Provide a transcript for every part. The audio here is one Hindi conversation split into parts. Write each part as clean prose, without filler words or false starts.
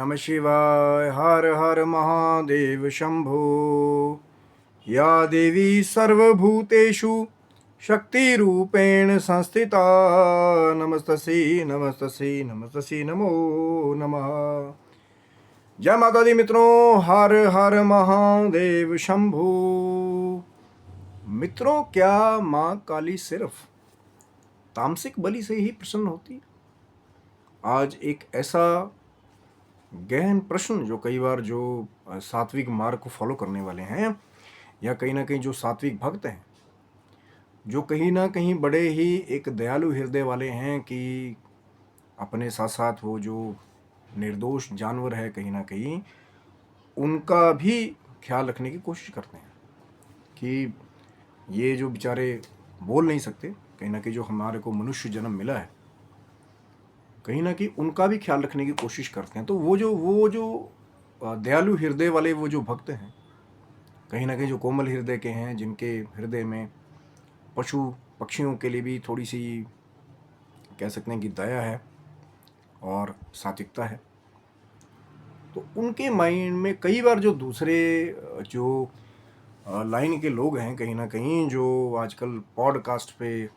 नमः शिवाय। हर हर महादेव शंभो। या देवी सर्वभूतेषु शक्तिरूपेण संस्थिता नमस्तस्यै नमस्तस्यै नमस्तस्यै नमो नमः। जय माता दी मित्रों, हर हर महादेव शंभो। मित्रों, क्या माँ काली सिर्फ तामसिक बलि से ही प्रसन्न होती है? आज एक ऐसा गहन प्रश्न जो कई बार जो सात्विक मार्ग को फॉलो करने वाले हैं या कहीं ना कहीं जो सात्विक भक्त हैं, जो कहीं ना कहीं बड़े ही एक दयालु हृदय वाले हैं कि अपने साथ साथ वो जो निर्दोष जानवर है कहीं ना कहीं उनका भी ख्याल रखने की कोशिश करते हैं कि ये जो बेचारे बोल नहीं सकते, कहीं ना कहीं जो हमारे को मनुष्य जन्म मिला है, कहीं ना कहीं उनका भी ख्याल रखने की कोशिश करते हैं। तो वो जो दयालु हृदय वाले वो जो भक्त हैं, कहीं ना कहीं जो कोमल हृदय के हैं, जिनके हृदय में पशु पक्षियों के लिए भी थोड़ी सी कह सकते हैं कि दया है और सात्विकता है, तो उनके माइंड में कई बार जो दूसरे जो लाइन के लोग हैं, कहीं ना कहीं जो आजकल पॉडकास्ट पे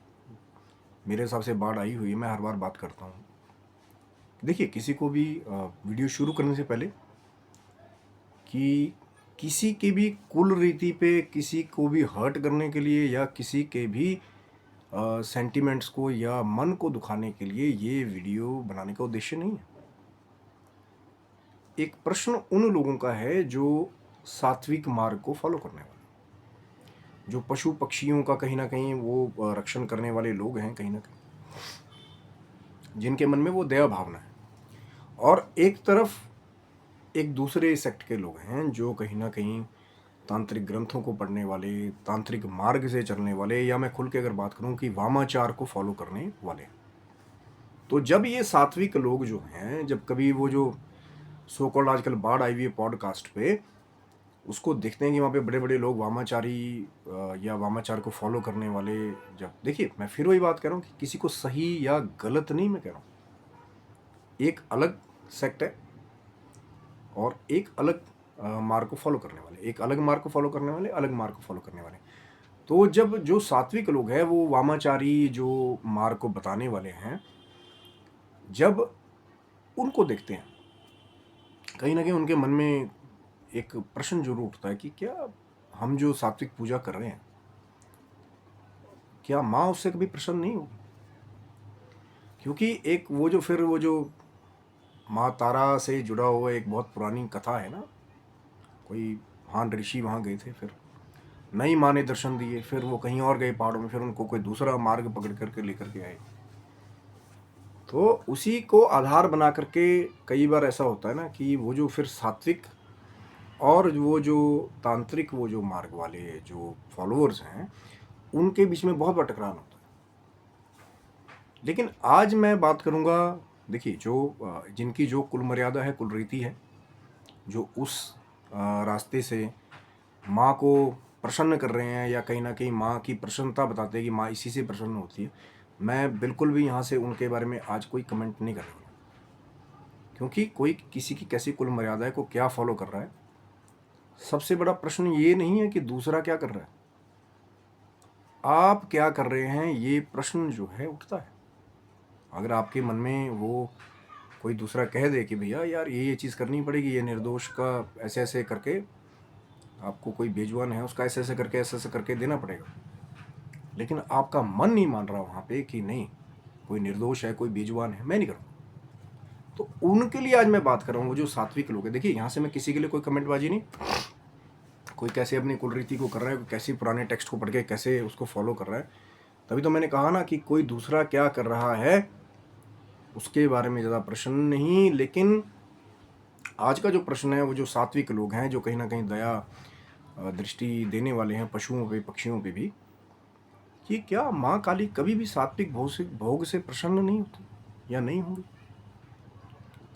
मेरे हिसाब से बाढ़ आई हुई है, मैं हर बार बात करता हूँ। देखिए, किसी को भी वीडियो शुरू करने से पहले कि किसी के भी कुल रीति पे किसी को भी हर्ट करने के लिए या किसी के भी सेंटिमेंट्स को या मन को दुखाने के लिए ये वीडियो बनाने का उद्देश्य नहीं है। एक प्रश्न उन लोगों का है जो सात्विक मार्ग को फॉलो करने वाले, जो पशु पक्षियों का कहीं ना कहीं वो रक्षण करने वाले लोग हैं, कहीं ना कहीं जिनके मन में वो दया भावना है। और एक तरफ एक दूसरे सेक्ट के लोग हैं जो कहीं ना कहीं तांत्रिक ग्रंथों को पढ़ने वाले, तांत्रिक मार्ग से चलने वाले, या मैं खुल के अगर बात करूं कि वामाचार को फॉलो करने वाले। तो जब ये सात्विक लोग जो हैं, जब कभी वो जो सो कॉल्ड आजकल बाढ़ आई हुई है पॉडकास्ट पे, उसको देखते हैं कि वहाँ पे बड़े बड़े लोग वामाचारी या वामाचार को फॉलो करने वाले, जब देखिए मैं फिर वही बात कर रहा हूँ कि किसी को सही या गलत नहीं मैं कह रहा हूँ, एक अलग सेक्ट है और एक अलग मार्ग को फॉलो करने वाले, एक अलग मार्ग को फॉलो करने वाले, अलग मार्ग को फॉलो करने वाले। तो जब जो सात्विक लोग हैं, वो वामाचारी जो मार्ग को बताने वाले हैं, जब उनको देखते हैं, कहीं ना कहीं उनके मन में एक प्रश्न जरूर उठता है कि क्या हम जो सात्विक पूजा कर रहे हैं, क्या माँ उससे कभी प्रसन्न नहीं होगी? क्योंकि एक वो जो फिर वो जो माँ तारा से जुड़ा हुआ एक बहुत पुरानी कथा है ना, कोई महान ऋषि वहाँ गए थे, फिर नई माँ ने दर्शन दिए, फिर वो कहीं और गए पहाड़ों में, फिर उनको कोई दूसरा मार्ग पकड़ करके लेकर के आए। तो उसी को आधार बना करके कई बार ऐसा होता है ना कि वो जो फिर सात्विक और वो जो तांत्रिक वो जो मार्ग वाले जो फॉलोअर्स हैं, उनके बीच में बहुत बड़ा टकराव होता है। लेकिन आज मैं बात करूँगा, देखिए जो जिनकी जो कुल मर्यादा है, कुल रीति है, जो उस रास्ते से माँ को प्रसन्न कर रहे हैं या कहीं ना कहीं माँ की प्रसन्नता बताते हैं कि माँ इसी से प्रसन्न होती है, मैं बिल्कुल भी यहाँ से उनके बारे में आज कोई कमेंट नहीं करूँगा। क्योंकि कोई किसी की कैसी कुल मर्यादा है, को क्या फॉलो कर रहा है, सबसे बड़ा प्रश्न ये नहीं है कि दूसरा क्या कर रहा है, आप क्या कर रहे हैं, ये प्रश्न जो है उठता है। अगर आपके मन में वो कोई दूसरा कह दे कि भैया यार ये चीज़ करनी पड़ेगी, ये निर्दोष का ऐसे ऐसे करके, आपको कोई बेजुबान है उसका ऐसे ऐसे करके देना पड़ेगा, लेकिन आपका मन नहीं मान रहा वहाँ पे कि नहीं, कोई निर्दोष है, कोई बेजुबान है, मैं नहीं करूँगा, तो उनके लिए आज मैं बात कर रहा हूँ। वो जो सात्विक लोग हैं, देखिए यहाँ से मैं किसी के लिए कोई कमेंटबाजी नहीं, कोई कैसे अपनी कुल रीति को कर रहा है, कोई कैसे पुराने टेक्स्ट को पढ़ के कैसे उसको फॉलो कर रहा है। तभी तो मैंने कहा ना कि कोई दूसरा क्या कर रहा है उसके बारे में ज़्यादा प्रश्न नहीं, लेकिन आज का जो प्रश्न है वो जो सात्विक लोग हैं, जो कहीं ना कहीं दया दृष्टि देने वाले हैं पशुओं पे, पक्षियों पे भी, कि क्या माँ काली कभी भी सात्विक भोग से प्रसन्न नहीं होती या नहीं होंगी?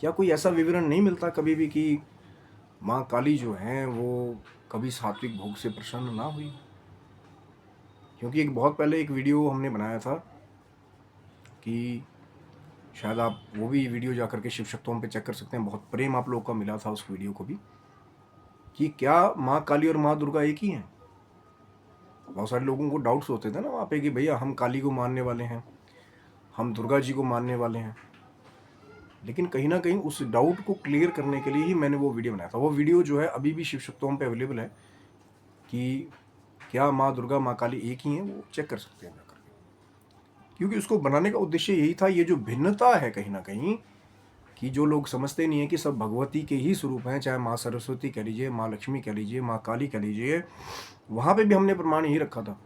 क्या कोई ऐसा विवरण नहीं मिलता कभी भी कि माँ काली जो हैं वो कभी सात्विक भोग से प्रसन्न ना हुई? क्योंकि एक बहुत पहले एक वीडियो हमने बनाया था कि शायद आप वो भी वीडियो जा करके शिव शक्तों पे चेक कर सकते हैं। बहुत प्रेम आप लोगों का मिला था उस वीडियो को भी, कि क्या माँ काली और माँ दुर्गा एक ही हैं। बहुत सारे लोगों को डाउट्स होते थे ना वहाँ पे कि भैया हम काली को मानने वाले हैं, हम दुर्गा जी को मानने वाले हैं। लेकिन कहीं ना कहीं उस डाउट को क्लियर करने के लिए ही मैंने वो वीडियो बनाया था। वो वीडियो जो है अभी भी शिव शक्तों पे अवेलेबल है, कि क्या माँ दुर्गा माँ काली एक ही हैं, वो चेक कर सकते हैं जाकर के। क्योंकि उसको बनाने का उद्देश्य यही था, ये जो भिन्नता है कहीं ना कहीं, कि जो लोग समझते नहीं है कि सब भगवती के ही स्वरूप हैं, चाहे माँ सरस्वती कह लीजिए, माँ लक्ष्मी कह लीजिए, माँ काली कह लीजिए। वहाँ पे भी हमने प्रमाण यही रखा था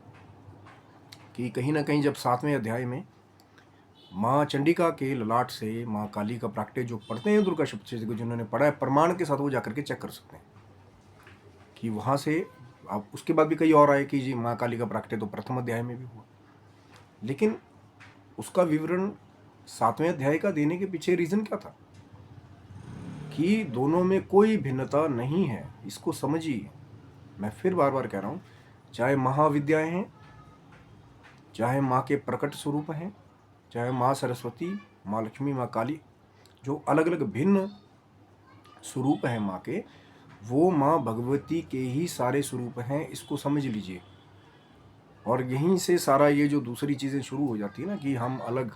कि कहीं ना कहीं जब 7वें अध्याय में माँ चंडिका के ललाट से माँ काली का प्राकट्य जो पढ़ते हैं दुर्गा सप्तशती को, जिन्होंने पढ़ा है प्रमाण के साथ, वो जाकर के चेक कर सकते हैं कि वहाँ से आप। उसके बाद भी कई और आए कि जी माँ काली का प्राकट्य तो प्रथम अध्याय में भी हुआ, लेकिन उसका विवरण 7वें अध्याय का देने के पीछे रीजन क्या था, कि दोनों में कोई भिन्नता नहीं है। इसको समझिए, मैं फिर बार बार कह रहा हूँ, चाहे महाविद्याएं हैं, चाहे माँ के प्रकट स्वरूप हैं, चाहे माँ सरस्वती, माँ लक्ष्मी, माँ काली, जो अलग अलग भिन्न स्वरूप हैं माँ के, वो माँ भगवती के ही सारे स्वरूप हैं। इसको समझ लीजिए। और यहीं से सारा ये जो दूसरी चीज़ें शुरू हो जाती है ना, कि हम अलग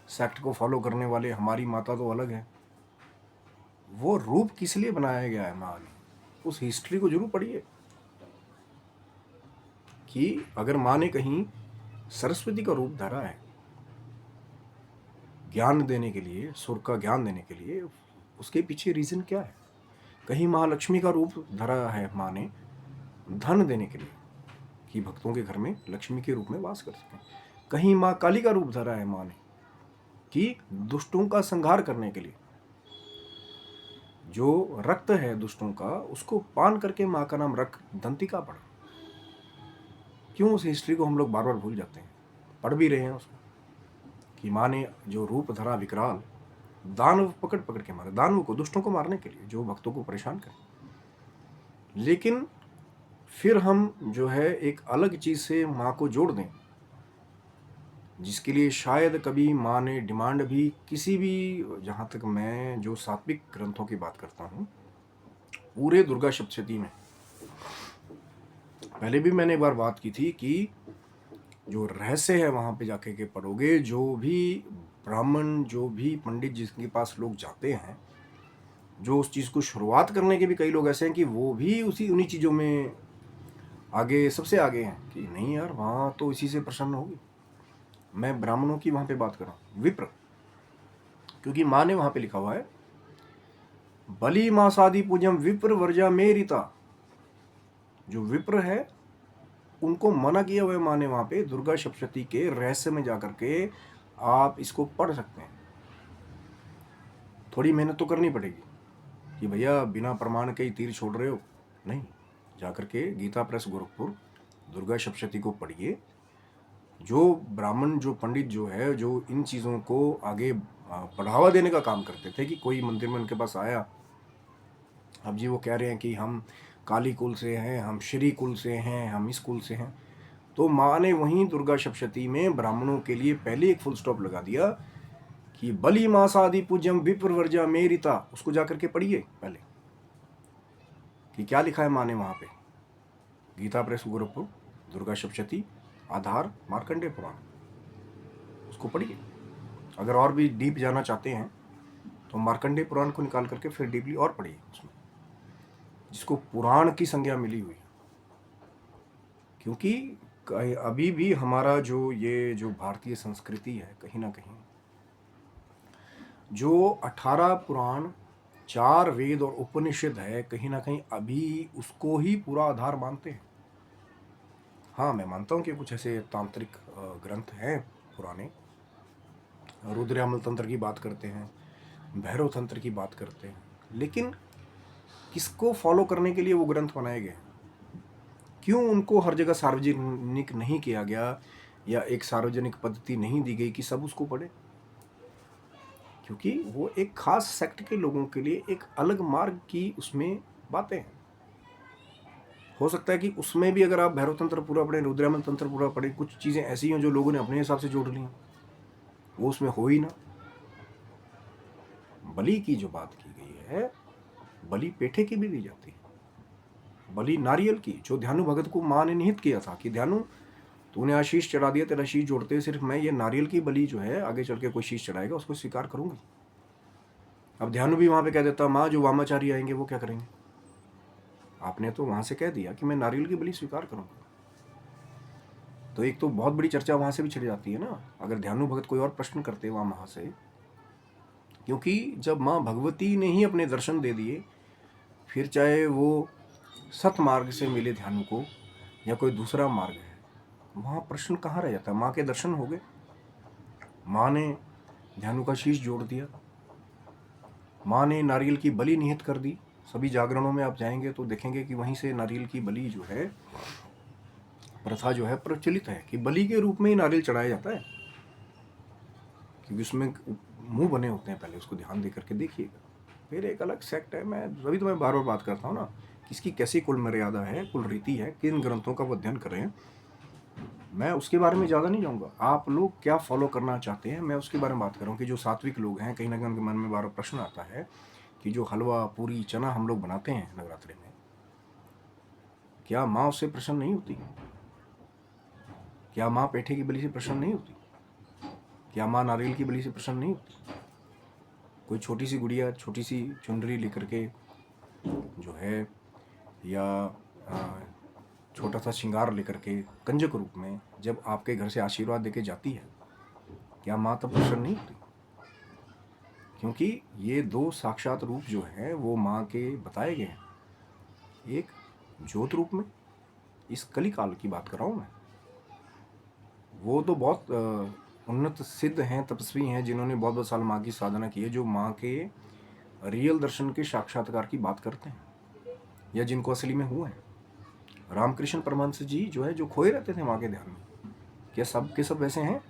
सेक्ट को फॉलो करने वाले, हमारी माता तो अलग है। वो रूप किस लिए बनाया गया है माँ ने, उस हिस्ट्री को जरूर पढ़िए, कि अगर माँ ने कहीं सरस्वती का रूप धरा है ज्ञान देने के लिए, सुर का ज्ञान देने के लिए, उसके पीछे रीजन क्या है। कहीं महालक्ष्मी का रूप धरा है माँ ने धन देने के लिए, कि भक्तों के घर में लक्ष्मी के रूप में वास कर सकें। कहीं माँ काली का रूप धरा है माँ ने, कि दुष्टों का संहार करने के लिए, जो रक्त है दुष्टों का, उसको पान करके माँ का नाम रख दंतिका पड़ा। क्यों उस हिस्ट्री को हम लोग बार बार भूल जाते हैं, पढ़ भी रहे हैं उसको, कि माँ ने जो रूप धरा विकराल, दानव पकड़ पकड़ के मारे, दानव को, दुष्टों को मारने के लिए, जो भक्तों को परेशान करे। लेकिन फिर हम जो है एक अलग चीज से माँ को जोड़ दें, जिसके लिए शायद कभी माँ ने डिमांड भी किसी भी, जहाँ तक मैं जो सात्विक ग्रंथों की बात करता हूँ, पूरे दुर्गा सप्तशती में, पहले भी मैंने एक बार बात की थी कि जो रहस्य है वहाँ पे जाके के पढ़ोगे, जो भी ब्राह्मण, जो भी पंडित जिसके पास लोग जाते हैं, जो उस चीज़ को शुरुआत करने के भी कई लोग ऐसे हैं कि वो भी उन्हीं चीज़ों में आगे, सबसे आगे हैं, कि नहीं यार वहाँ तो इसी से प्रसन्न होगी। मैं ब्राह्मणों की वहाँ पे बात कर रहा हूँ, विप्र, क्योंकि माँ ने वहाँ पे लिखा हुआ है, बलि मासादि पूजम विप्र वर्जा मेरिता। जो विप्र है उनको मना किया हुआ है माँ ने वहाँ पे, दुर्गा सप्तशती के रहस्य में जाकर के आप इसको पढ़ सकते हैं। थोड़ी मेहनत तो करनी पड़ेगी, कि भैया बिना प्रमाण के ही तीर छोड़ रहे हो, नहीं, जाकर के गीता प्रेस गोरखपुर दुर्गा सप्तशती को पढ़िए। जो ब्राह्मण, जो पंडित जो है, जो इन चीज़ों को आगे बढ़ावा देने का काम करते थे, कि कोई मंदिर में उनके पास आया, अब जी वो कह रहे हैं कि हम काली कुल से हैं, हम श्री कुल से हैं, हम इस कुल से हैं, तो माँ ने वहीं दुर्गा सप्तशती में ब्राह्मणों के लिए पहले एक फुल स्टॉप लगा दिया, कि बलि मासादि पूज्यम विप्रवर्जा मेरिता। उसको जाकर के पढ़िए पहले, कि क्या लिखा है माँ ने वहाँ पे। गीता प्रेस गोरखपुर दुर्गा सप्तशती, आधार मार्कंडेय पुराण, उसको पढ़िए। अगर और भी डीप जाना चाहते हैं तो मार्कंडेय पुराण को निकाल करके फिर डीपली और पढ़िए उसमें, जिसको पुराण की संज्ञा मिली हुई है। क्योंकि अभी भी हमारा जो ये जो भारतीय संस्कृति है, कहीं ना कहीं जो 18 पुराण, 4 वेद और उपनिषद है, कहीं ना कहीं अभी उसको ही पूरा आधार मानते हैं। हाँ, मैं मानता हूँ कि कुछ ऐसे तांत्रिक ग्रंथ हैं पुराने, रुद्रयामल तंत्र की बात करते हैं, भैरव तंत्र की बात करते हैं, लेकिन किसको फॉलो करने के लिए वो ग्रंथ बनाए गए? क्यों उनको हर जगह सार्वजनिक नहीं किया गया, या एक सार्वजनिक पद्धति नहीं दी गई कि सब उसको पढ़े? क्योंकि वो एक खास सेक्ट के लोगों के लिए एक अलग मार्ग की उसमें बातें हैं। हो सकता है कि उसमें भी अगर आप भैरव तंत्र पूरा पढ़ें, रुद्रयामल तंत्र पूरा पढ़ें, कुछ चीज़ें ऐसी हैं जो लोगों ने अपने हिसाब से जोड़ ली हैं, वो उसमें हो ही ना। बलि की जो बात की गई है, बलि पेठे की भी दी जाती है, बलि नारियल की, जो ध्यानु भगत को माँ ने निहित किया था कि ध्यानु तूने आशीष चढ़ा दिया, तेरा शीश जोड़ते सिर्फ मैं ये नारियल की बलि जो है आगे चल के कोई शीश चढ़ाएगा उसको स्वीकार करूंगी। अब ध्यानु भी वहां पे कह देता, माँ जो वामाचारी आएंगे वो क्या करेंगे? आपने तो वहां से कह दिया कि मैं नारियल की बलि स्वीकार करूंगा, तो एक तो बहुत बड़ी चर्चा वहां से भी छिड़ जाती है ना, अगर ध्यानु भगत कोई और प्रश्न करते वहां माँ से, क्योंकि जब माँ भगवती ने ही अपने दर्शन दे दिए, फिर चाहे वो सत मार्ग से मिले ध्यानु को या कोई दूसरा मार्ग है, वहां प्रश्न कहाँ रह जाता है? माँ के दर्शन हो गए, माँ ने ध्यानु का शीश जोड़ दिया, माँ ने नारियल की बलि निहित कर दी। सभी जागरणों में आप जाएंगे तो देखेंगे कि वहीं से नारियल की बलि जो है, प्रथा जो है प्रचलित है कि बलि के रूप में ही नारियल चढ़ाया जाता है, क्योंकि उसमें मुंह बने होते हैं, पहले उसको ध्यान दे करके देखिएगा। फिर एक अलग सेक्ट है, मैं तभी तो मैं बार बार बात करता हूँ ना, किसकी कैसी कुल मर्यादा है, कुल रीति है, किन ग्रंथों का वो अध्ययन करें, मैं उसके बारे में ज़्यादा नहीं जाऊँगा। आप लोग क्या फॉलो करना चाहते हैं मैं उसके बारे में बात कर रहा हूँ कि जो सात्विक लोग हैं, कहीं ना कहीं उनके मन में बार बार प्रश्न आता है कि जो हलवा पूरी चना हम लोग बनाते हैं नवरात्रि में, क्या माँ उससे प्रसन्न नहीं होती? क्या माँ पेठे की बलि से प्रसन्न नहीं होती? क्या माँ नारियल की बलि से प्रसन्न नहीं होती? कोई छोटी सी गुड़िया छोटी सी चुनरी लेकर के जो है, या छोटा सा श्रृंगार लेकर के कंजक रूप में जब आपके घर से आशीर्वाद देके जाती है, क्या माँ तब प्रसन्न नहीं होती? क्योंकि ये दो साक्षात रूप जो हैं वो माँ के बताए गए हैं, एक ज्योत रूप में, इस कली काल की बात कर रहा हूँ मैं, वो तो बहुत उन्नत सिद्ध हैं, तपस्वी हैं, जिन्होंने बहुत बहुत साल माँ की साधना की है, जो माँ के रियल दर्शन के साक्षात्कार की बात करते हैं या जिनको असली में हुआ है। रामकृष्ण परमहंस जी जो है, जो खोए रहते थे माँ के ध्यान में, क्या सब के सब वैसे हैं?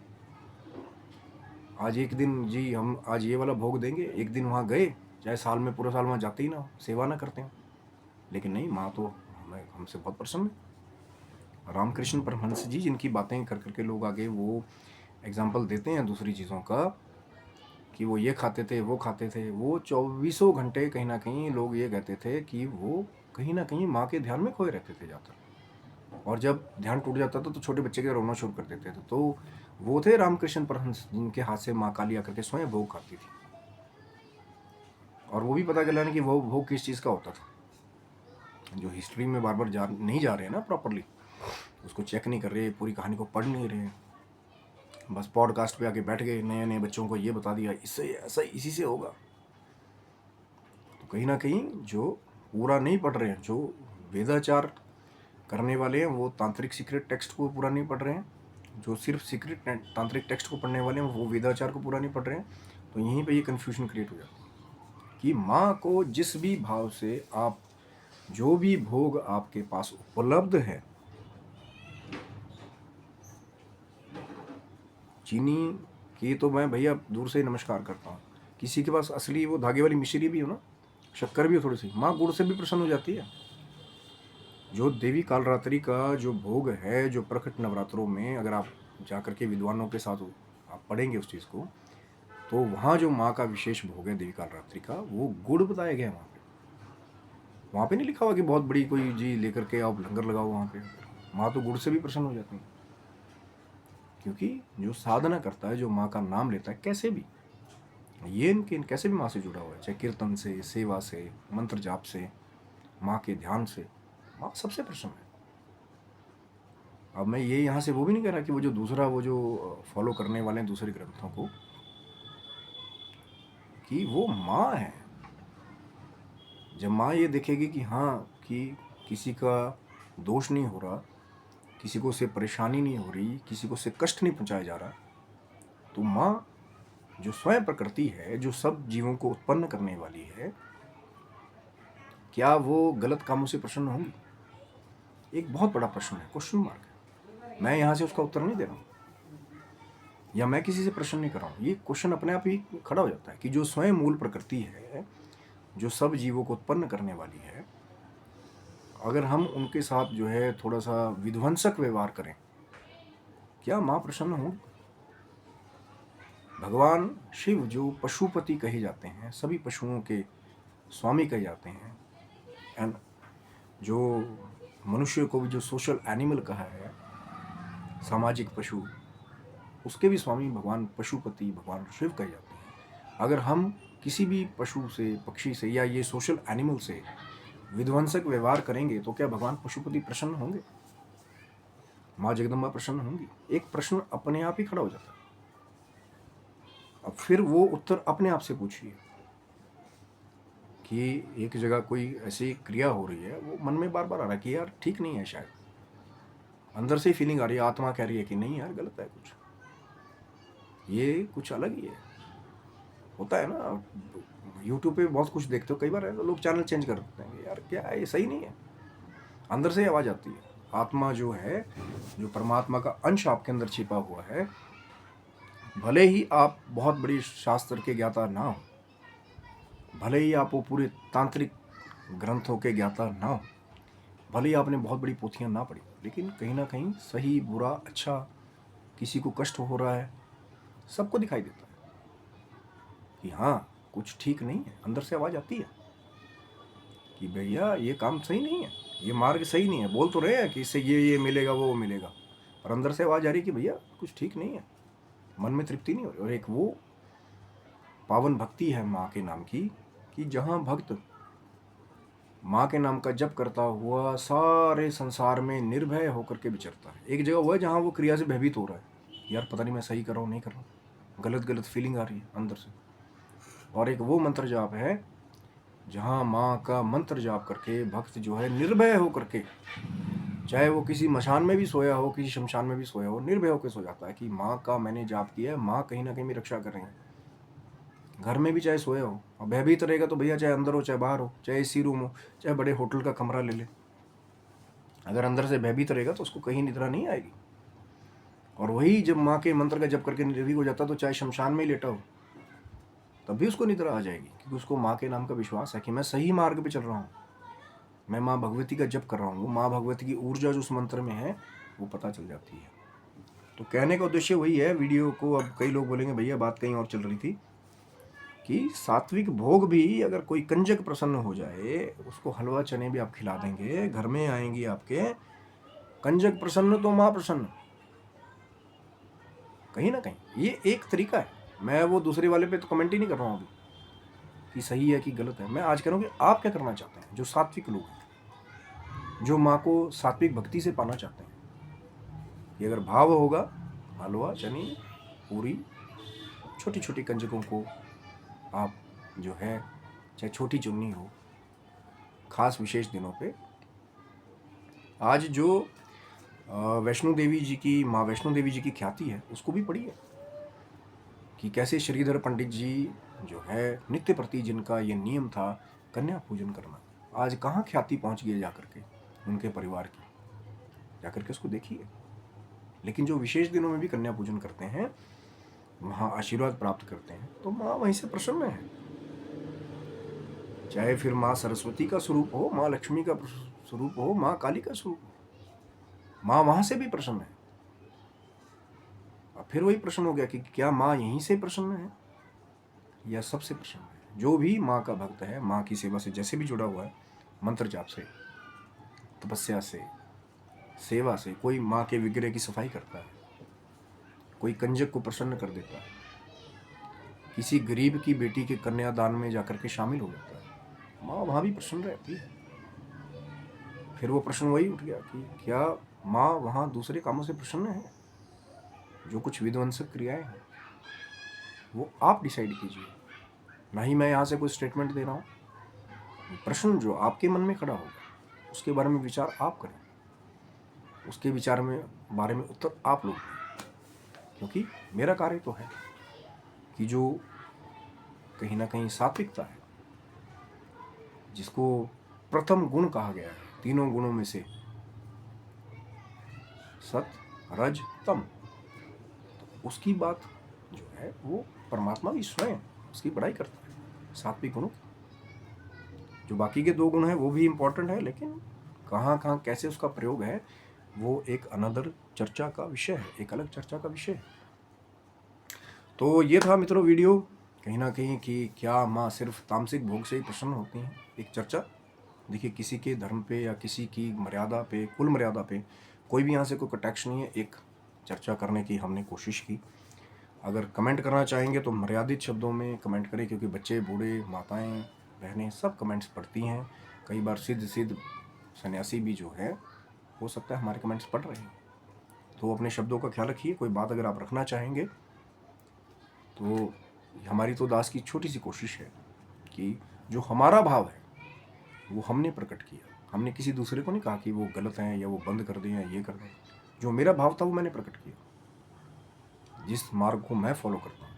आज एक दिन जी हम आज ये वाला भोग देंगे, एक दिन वहाँ गए, चाहे साल में पूरा साल वहाँ जाते ही ना हो, सेवा ना करते हो, लेकिन नहीं, माँ तो हमसे बहुत प्रसन्न है। रामकृष्ण परमहंस जी जिनकी बातें कर करके लोग आगे वो एग्जाम्पल देते हैं दूसरी चीज़ों का, कि वो ये खाते थे वो खाते थे, वो 24 घंटे कहीं ना कहीं लोग ये कहते थे कि वो कहीं ना कहीं माँ के ध्यान में खोए रहते थे जाकर, और जब ध्यान टूट जाता था तो छोटे बच्चे के रोना शुरू कर देते थे। तो वो थे रामकृष्ण परमहंस जिनके हाथ से माँ काली आकर के स्वयं भोग खाती थी, और वो भी पता चला नहीं कि वो भोग किस चीज़ का होता था। जो हिस्ट्री में बार बार नहीं जा रहे हैं ना प्रॉपरली, उसको चेक नहीं कर रहे, पूरी कहानी को पढ़ नहीं रहे, बस पॉडकास्ट पे आके बैठ गए, नए नए बच्चों को ये बता दिया इससे ऐसा इसी से होगा, तो कहीं ना कहीं जो पूरा नहीं पढ़ रहे हैं, जो वेदाचार करने वाले हैं वो तांत्रिक सीक्रेट टेक्स्ट को पूरा नहीं पढ़ रहे हैं, जो सिर्फ सीक्रेट तांत्रिक टेक्स्ट को पढ़ने वाले हैं वो वेदाचार को पूरा नहीं पढ़ रहे हैं। तो यहीं पे ये कन्फ्यूजन क्रिएट हो जाता है कि माँ को जिस भी भाव से आप, जो भी भोग आपके पास उपलब्ध है, चीनी की तो मैं भैया दूर से ही नमस्कार करता हूँ, किसी के पास असली वो धागे वाली मिश्री भी हो ना, शक्कर भी हो थोड़ी सी, माँ गुड़ से भी प्रसन्न हो जाती है। जो देवी कालरात्रि का जो भोग है, जो प्रकट नवरात्रों में अगर आप जाकर के विद्वानों के साथ आप पढ़ेंगे उस चीज़ को, तो वहाँ जो माँ का विशेष भोग है देवी कालरात्रि का, वो गुड़ बताया गया है वहाँ पे नहीं लिखा हुआ कि बहुत बड़ी कोई जी लेकर के आप लंगर लगाओ वहाँ पे। माँ तो गुड़ से भी प्रसन्न हो जाती है, क्योंकि जो साधना करता है, जो माँ का नाम लेता है, कैसे भी ये इनके कैसे भी माँ से जुड़ा हुआ है, चाहे कीर्तन से, सेवा से, मंत्र जाप से, माँ के ध्यान से, माँ सबसे प्रसन्न है। अब मैं ये यहाँ से वो भी नहीं कह रहा कि वो जो दूसरा वो जो फॉलो करने वाले हैं दूसरे ग्रंथों को, कि वो माँ है। जब माँ ये देखेगी कि हाँ, कि किसी का दोष नहीं हो रहा, किसी को उससे परेशानी नहीं हो रही, किसी को उससे कष्ट नहीं पहुँचाया जा रहा, तो माँ जो स्वयं प्रकृति है, जो सब जीवों को उत्पन्न करने वाली है, क्या वो गलत कामों से प्रसन्न होंगी? एक बहुत बड़ा प्रश्न है, क्वेश्चन मार्क है। मैं यहाँ से उसका उत्तर नहीं दे रहा हूँ, या मैं किसी से प्रश्न नहीं कर रहा हूँ, ये क्वेश्चन अपने आप ही खड़ा हो जाता है कि जो स्वयं मूल प्रकृति है, जो सब जीवों को उत्पन्न करने वाली है, अगर हम उनके साथ जो है थोड़ा सा विध्वंसक व्यवहार करें, क्या माँ प्रसन्न होंगी? भगवान शिव जो पशुपति कहे जाते हैं, सभी पशुओं के स्वामी कहे जाते हैं, एंड जो मनुष्य को भी जो सोशल एनिमल कहा है, सामाजिक पशु, उसके भी स्वामी भगवान पशुपति, भगवान शिव कहे जाते हैं। अगर हम किसी भी पशु से, पक्षी से या ये सोशल एनिमल से विध्वंसक व्यवहार करेंगे तो क्या भगवान पशुपति प्रसन्न होंगे? माँ जगदम्बा प्रसन्न होंगी? एक प्रश्न अपने आप ही खड़ा हो जाता है। अब फिर वो उत्तर अपने आप से पूछिए कि एक जगह कोई ऐसी क्रिया हो रही है, वो मन में बार बार आ रहा है कि यार ठीक नहीं है, शायद अंदर से फीलिंग आ रही है, आत्मा कह रही है कि नहीं यार गलत है, कुछ ये कुछ अलग ही है। होता है ना, यूट्यूब पे बहुत कुछ देखते हो, कई बार है तो लोग चैनल चेंज कर देते हैं, यार क्या है, ये सही नहीं है। अंदर से आवाज़ आती है। आत्मा जो है, जो परमात्मा का अंश आपके अंदर छिपा हुआ है, भले ही आप बहुत बड़ी शास्त्र के ज्ञाता ना हो, भले ही आप वो पूरे तांत्रिक ग्रंथों के ज्ञाता ना हो, भले ही आपने बहुत बड़ी पोथियाँ ना पढ़ी, लेकिन कहीं ना कहीं सही बुरा अच्छा, किसी को कष्ट हो रहा है, सबको दिखाई देता है कि हाँ कुछ ठीक नहीं है। अंदर से आवाज़ आती है कि भैया ये काम सही नहीं है, ये मार्ग सही नहीं है। बोल तो रहे हैं कि इससे ये मिलेगा, वो मिलेगा, पर अंदर से आवाज़ आ रही है कि भैया कुछ ठीक नहीं है, मन में तृप्ति नहीं हो रही। और एक वो पावन भक्ति है माँ के नाम की, कि जहाँ भक्त माँ के नाम का जप करता हुआ सारे संसार में निर्भय होकर के विचरता है। एक जगह वो है जहाँ वो क्रिया से भयभीत हो रहा है, यार पता नहीं मैं सही कर रहा हूँ नहीं कर रहा हूँ, गलत गलत फीलिंग आ रही है अंदर से। और एक वो मंत्र जाप है जहाँ माँ का मंत्र जाप करके भक्त जो है निर्भय होकर के, चाहे वो किसी मशान में भी सोया हो, किसी शमशान में भी सोया हो, निर्भय होकर सो जाता है कि माँ का मैंने जाप किया है, माँ कहीं ना कहीं मेरी रक्षा कर रही है। घर में भी चाहे सोया हो, और भयभीत रहेगा तो भैया चाहे अंदर हो चाहे बाहर हो, चाहे एसी रूम हो चाहे बड़े होटल का कमरा ले ले, अगर अंदर से भयभीत रहेगा तो उसको कहीं निद्रा नहीं आएगी। और वही जब माँ के मंत्र का जप करके निर्भीक हो जाता तो चाहे शमशान में ही लेटा हो तब भी उसको निद्रा आ जाएगी, क्योंकि उसको माँ के नाम का विश्वास है कि मैं सही मार्ग पे चल रहा हूँ, मैं माँ भगवती का जप कर रहा हूँ। वो माँ भगवती की ऊर्जा जो उस मंत्र में है वो पता चल जाती है। तो कहने का उद्देश्य वही है वीडियो को। अब कई लोग बोलेंगे भैया बात कहीं और चल रही थी, कि सात्विक भोग भी अगर कोई कंजक प्रसन्न हो जाए, उसको हलवा चने भी आप खिला देंगे, घर में आएंगी आपके, कंजक प्रसन्न तो माँ प्रसन्न। कहीं ना कहीं ये एक तरीका है। मैं वो दूसरे वाले पे तो कमेंट ही नहीं कर रहा हूँ अभी कि सही है कि गलत है। मैं आज कह रहा हूँ कि आप क्या करना चाहते हैं, जो सात्विक लोग हैं, जो माँ को सात्विक भक्ति से पाना चाहते हैं। कि अगर भाव होगा, हलवा चने पूरी छोटी छोटी कंजकों को आप जो है, चाहे छोटी चुन्नी हो, खास विशेष दिनों पे। आज जो वैष्णो देवी जी की, माँ वैष्णो देवी जी की ख्याति है, उसको भी पढ़िए कि कैसे श्रीधर पंडित जी जो है नित्य प्रति जिनका ये नियम था कन्या पूजन करना, आज कहाँ ख्याति पहुँच गई जाकर के उनके परिवार की, जाकर के उसको देखिए। लेकिन जो विशेष दिनों में भी कन्या पूजन करते हैं, वहाँ आशीर्वाद प्राप्त करते हैं, तो माँ वहीं से प्रसन्न है। चाहे फिर माँ सरस्वती का स्वरूप हो, माँ लक्ष्मी का स्वरूप हो, माँ काली का स्वरूप हो, माँ वहाँ से भी प्रसन्न है। अब फिर वही प्रश्न हो गया कि क्या माँ यहीं से प्रसन्न है या सबसे प्रसन्न है। जो भी माँ का भक्त है, माँ की सेवा से जैसे भी जुड़ा हुआ है, मंत्र जाप से, तपस्या से, सेवा से, कोई माँ के विग्रह की सफाई करता है, कोई कंजक को प्रसन्न कर देता है, किसी गरीब की बेटी के कन्यादान में जाकर के शामिल हो जाता है, माँ वहाँ भी प्रसन्न रहती है। फिर वो प्रश्न वही उठ गया कि क्या माँ वहाँ दूसरे कामों से प्रसन्न है? जो कुछ विध्वंसक क्रियाएं हैं वो आप डिसाइड कीजिए, ना ही मैं यहाँ से कोई स्टेटमेंट दे रहा हूँ। प्रश्न जो आपके मन में खड़ा होगा उसके बारे में विचार आप करें, उसके विचार में बारे में उत्तर आप लोग दें। क्योंकि मेरा कार्य तो है कि जो कहीं ना कहीं सात्विकता है, जिसको प्रथम गुण कहा गया है तीनों गुणों में से, सत रज तम, तो उसकी बात जो है वो परमात्मा भी स्वयं उसकी बड़ाई करता है सात्विक गुणों की। जो बाकी के दो गुण हैं वो भी इम्पोर्टेंट है, लेकिन कहाँ कहाँ कैसे उसका प्रयोग है वो एक अनदर चर्चा का विषय है, एक अलग चर्चा का विषय है। तो ये था मित्रों वीडियो, कहीं ना कहीं कि क्या माँ सिर्फ तामसिक भोग से ही प्रसन्न होती हैं, एक चर्चा। देखिए, किसी के धर्म पे या किसी की मर्यादा पे, कुल मर्यादा पे कोई भी यहाँ से कोई कटाक्ष नहीं है, एक चर्चा करने की हमने कोशिश की। अगर कमेंट करना चाहेंगे तो मर्यादित शब्दों में कमेंट करें, क्योंकि बच्चे, बूढ़े, माताएं, बहनें सब कमेंट्स पढ़ती हैं। कई बार सिद्ध सन्यासी भी जो है, हो सकता है हमारे कमेंट्स पढ़ रहे हैं। तो अपने शब्दों का ख्याल रखिए। कोई बात अगर आप रखना चाहेंगे तो हमारी तो दास की छोटी सी कोशिश है कि जो हमारा भाव है वो हमने प्रकट किया। हमने किसी दूसरे को नहीं कहा कि वो गलत हैं या वो बंद कर दें या ये कर दें। जो मेरा भाव था वो मैंने प्रकट किया, जिस मार्ग को मैं फॉलो करता हूँ।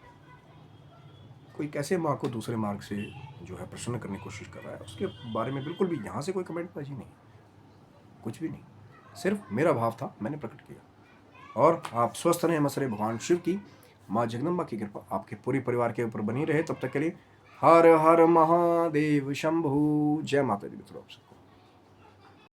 कोई कैसे माँ को दूसरे मार्ग से जो है प्रसन्न करने की कोशिश कर रहा है, उसके बारे में बिल्कुल भी यहाँ से कोई कमेंटबाजी नहीं, कुछ भी नहीं। सिर्फ मेरा भाव था, मैंने प्रकट किया। और आप स्वस्थ रहें, मस्त रहे। भगवान शिव की, माँ जगदम्बा की कृपा आपके पूरे परिवार के ऊपर बनी रहे। तब तक के लिए हर हर महादेव शंभु। जय माता दी मित्रों आप सबको।